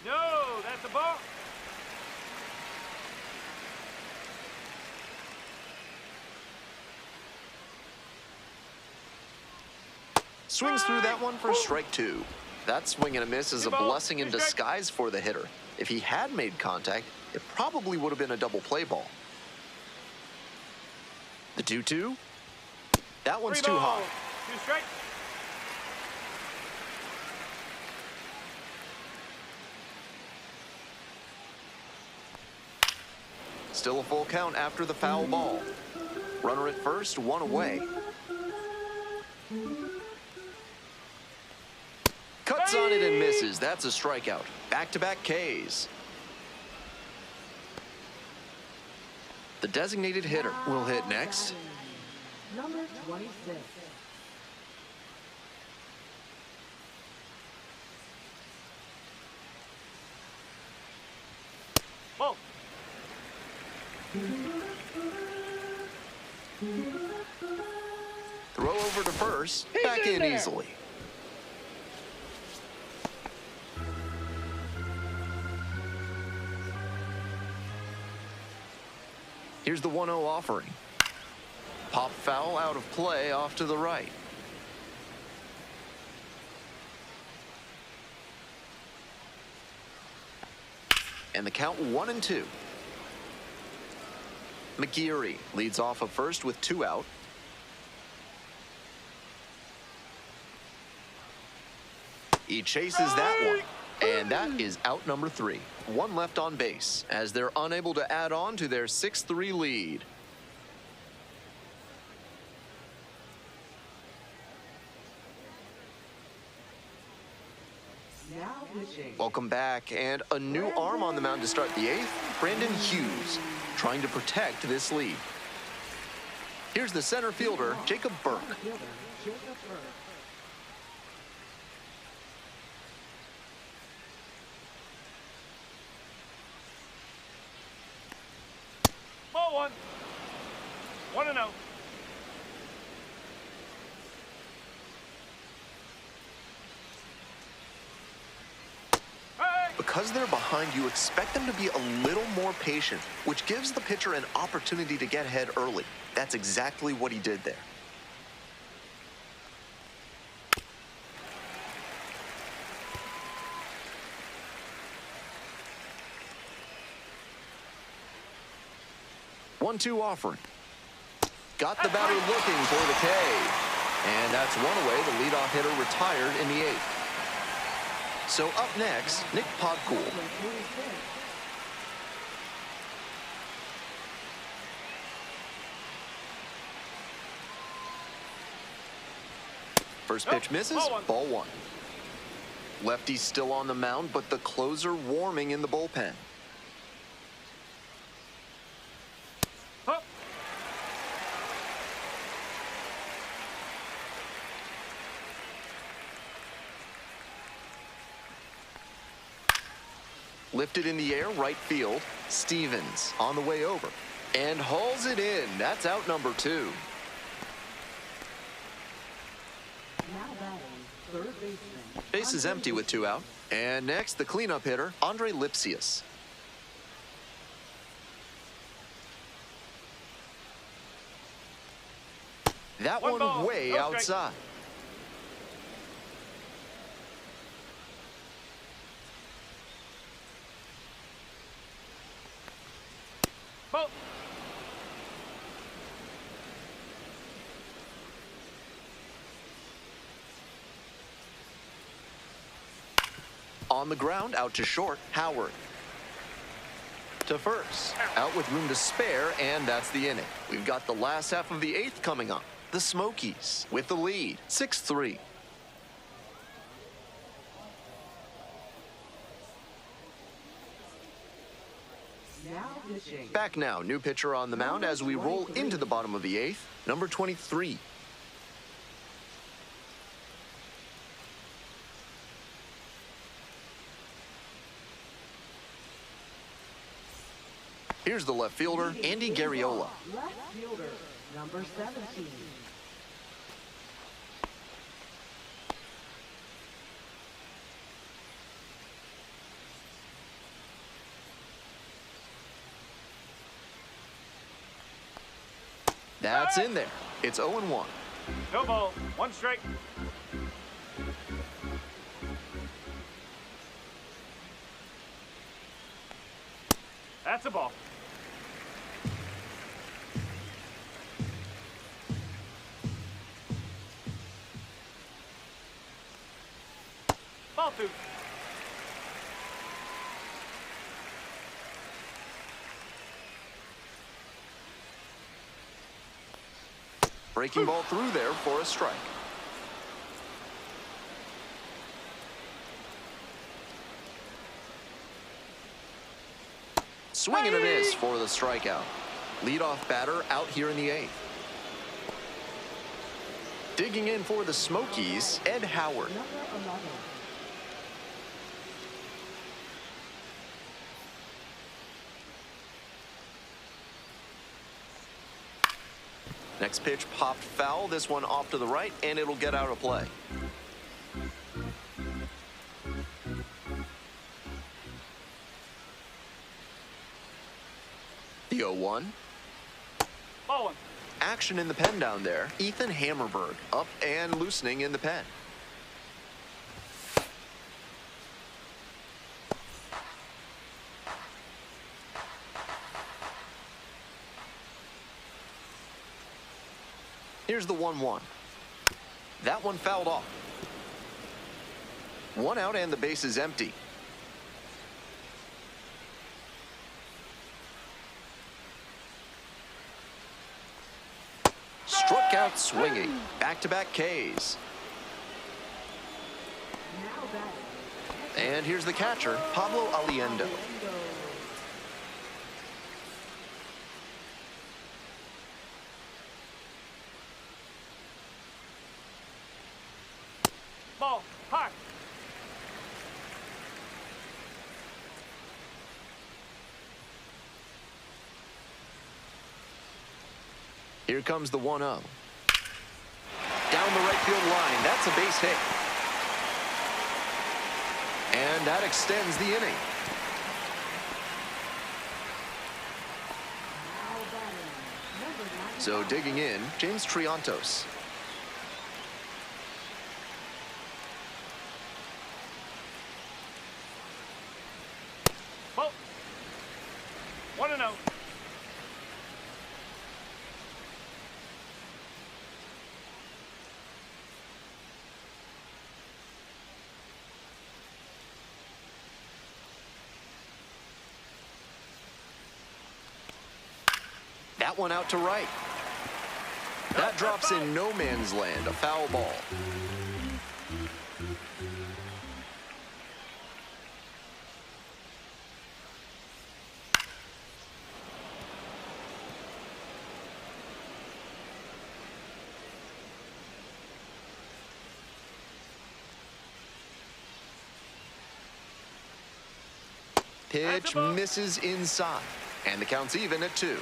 No, that's a ball. Swings through that one for strike 2. That swing and a miss is a blessing in disguise for the hitter. If he had made contact, it probably would have been a double play ball. The 2-2. That one's too high. 2 strikes. Still a full count after the foul ball. Runner at first, 1 away. Cuts on it and misses. That's a strikeout. Back-to-back Ks. The designated hitter will hit next. Number 26. Ball. Throw over to first. Back in easily. Here's the 1-0 offering. Pop foul out of play off to the right. And the count 1-2. McGeary leads off of first with 2 out. He chases that one. And that is out number 3. 1 left on base as they're unable to add on to their 6-3 lead. Now pitching. Welcome back, and a new arm on the mound to start the 8th, Brandon Hughes, trying to protect this lead. Here's the center fielder, Jacob Burke. Fielder, Jacob Burke. Ball 1. 1-0. Because they're behind, you expect them to be a little more patient, which gives the pitcher an opportunity to get ahead early. That's exactly what he did there. One-two offering. Got the batter looking for the K. And that's one away. The leadoff hitter retired in the 8th. So up next, Nick Podcool. First pitch misses, ball 1. Lefty's still on the mound, but the closer warming in the bullpen. Up. Lifted in the air, right field. Stevens on the way over. And hauls it in. That's out number 2. Now batting, third baseman. Base is empty with 2 out. And next, the cleanup hitter, Andre Lipsius. That One one ball, way no strike. outside. Ball. On the ground, out to short, Howard. To first, out with room to spare, and that's the inning. We've got the last half of the 8th coming up. The Smokies with the lead, 6-3. Now pitching. Back now, new pitcher on the mound as we roll into the bottom of the 8th, number 23. Here's the left fielder, Andy Garriola. Left fielder, number 17. That's in there. It's 0-1. No ball. 1 strike. That's a ball. Ball two. Breaking ball through there for a strike. Swing and a miss for the strikeout. Leadoff batter out here in the eighth. Digging in for the Smokies, Ed Howard. Number 11. Next pitch popped foul. This one off to the right, and it'll get out of play. The 0-1. Ball one. Action in the pen down there. Ethan Hammerberg up and loosening in the pen. Here's the 1-1. That one fouled off. One out and the base is empty. Struck out swinging. Back-to-back Ks. Now batting. And here's the catcher, Pablo Aliendo. Ball. High. Here comes the 1-0. Down the right field line. That's a base hit. And that extends the inning. Now batting. Number 9. So digging in, James Triantos. Ball. 1-0. That one out to right. That drops in no man's land, a foul ball. Pitch misses inside, and the count's even at 2.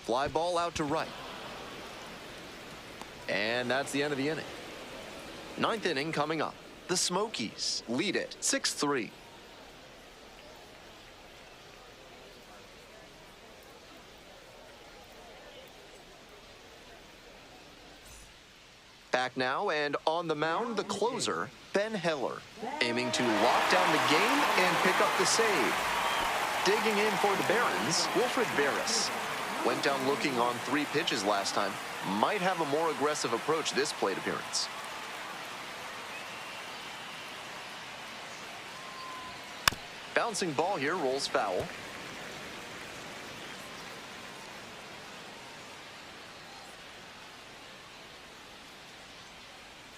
Fly ball out to right. And that's the end of the inning. Ninth inning coming up. The Smokies lead it 6-3. Back now, and on the mound, the closer, Ben Heller, aiming to lock down the game and pick up the save. Digging in for the Barons, Wilfred Barris. Went down looking on 3 pitches last time. Might have a more aggressive approach this plate appearance. Bouncing ball here, rolls foul.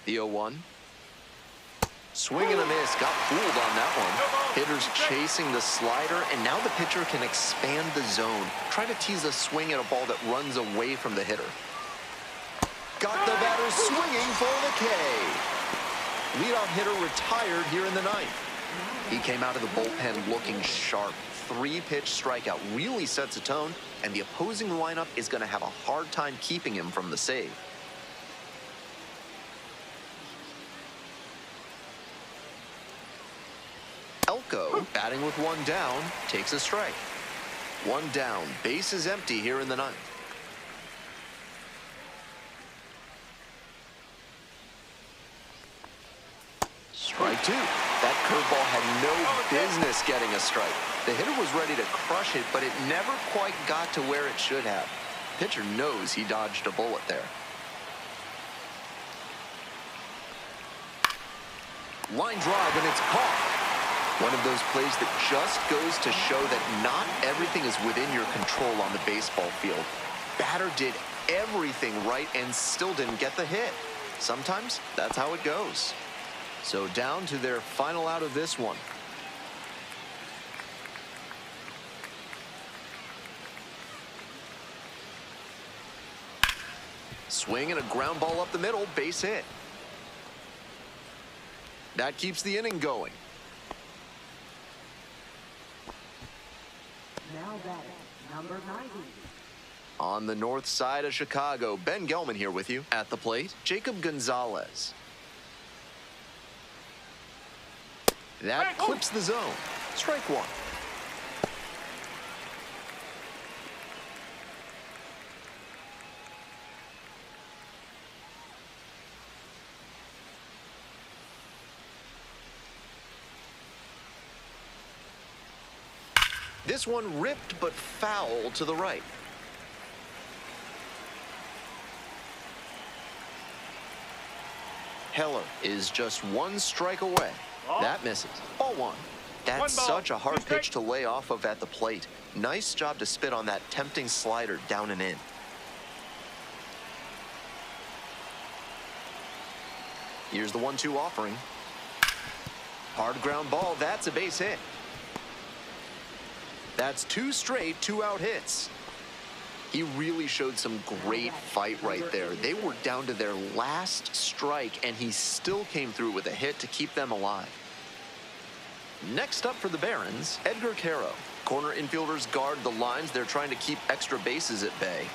The 0-1. Swing and a miss. Got fooled on that one. Hitters chasing the slider, and now the pitcher can expand the zone. Try to tease a swing at a ball that runs away from the hitter. Got the batter swinging for the K. Leadoff hitter retired here in the ninth. He came out of the bullpen looking sharp. 3-pitch strikeout really sets a tone, and the opposing lineup is going to have a hard time keeping him from the save. Elko, batting with 1 down, takes a strike. 1 down, base is empty here in the ninth. 2. That curveball had no business getting a strike. The hitter was ready to crush it, but it never quite got to where it should have. Pitcher knows he dodged a bullet there. Line drive, and it's caught. One of those plays that just goes to show that not everything is within your control on the baseball field. Batter did everything right and still didn't get the hit. Sometimes that's how it goes. So down to their final out of this one. Swing and a ground ball up the middle, base hit. That keeps the inning going. Now batting, number 90. On the north side of Chicago, Ben Gelman here with you. At the plate, Jacob Gonzalez. That clips the zone. Strike 1. This one ripped but foul to the right. Heller is just 1 strike away. That misses. Ball 1. That's such a hard pitch to lay off of at the plate. Nice job to spit on that tempting slider down and in. Here's the 1-2 offering. Hard ground ball. That's a base hit. That's 2 straight 2-out hits. He really showed some great fight right there. They were down to their last strike, and he still came through with a hit to keep them alive. Next up for the Barons, Edgar Caro. Corner infielders guard the lines. They're trying to keep extra bases at bay.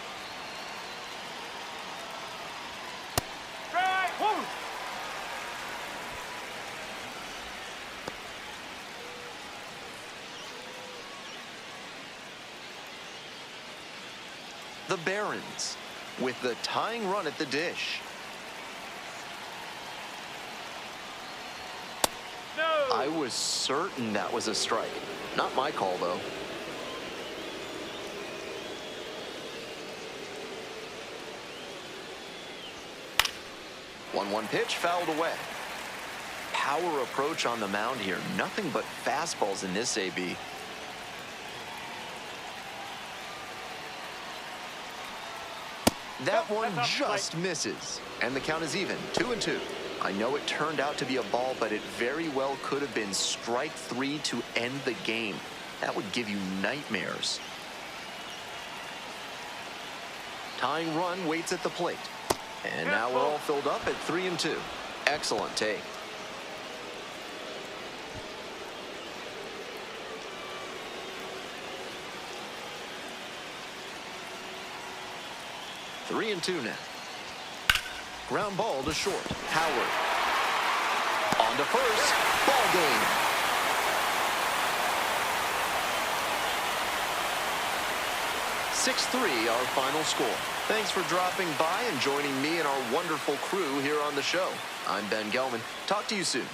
The Barons with the tying run at the dish. No! I was certain that was a strike. Not my call, though. One pitch fouled away. Power approach on the mound here. Nothing but fastballs in this AB. That one just misses, and the count is even, 2-2. I know it turned out to be a ball, but it very well could have been strike 3 to end the game. That would give you nightmares. Tying run waits at the plate. And now we're all filled up at 3-2. Excellent take. Three and 2 now. Ground ball to short. Howard. On to first. Ball game. (6-3) our final score. Thanks for dropping by and joining me and our wonderful crew here on the show. I'm Ben Gelman. Talk to you soon.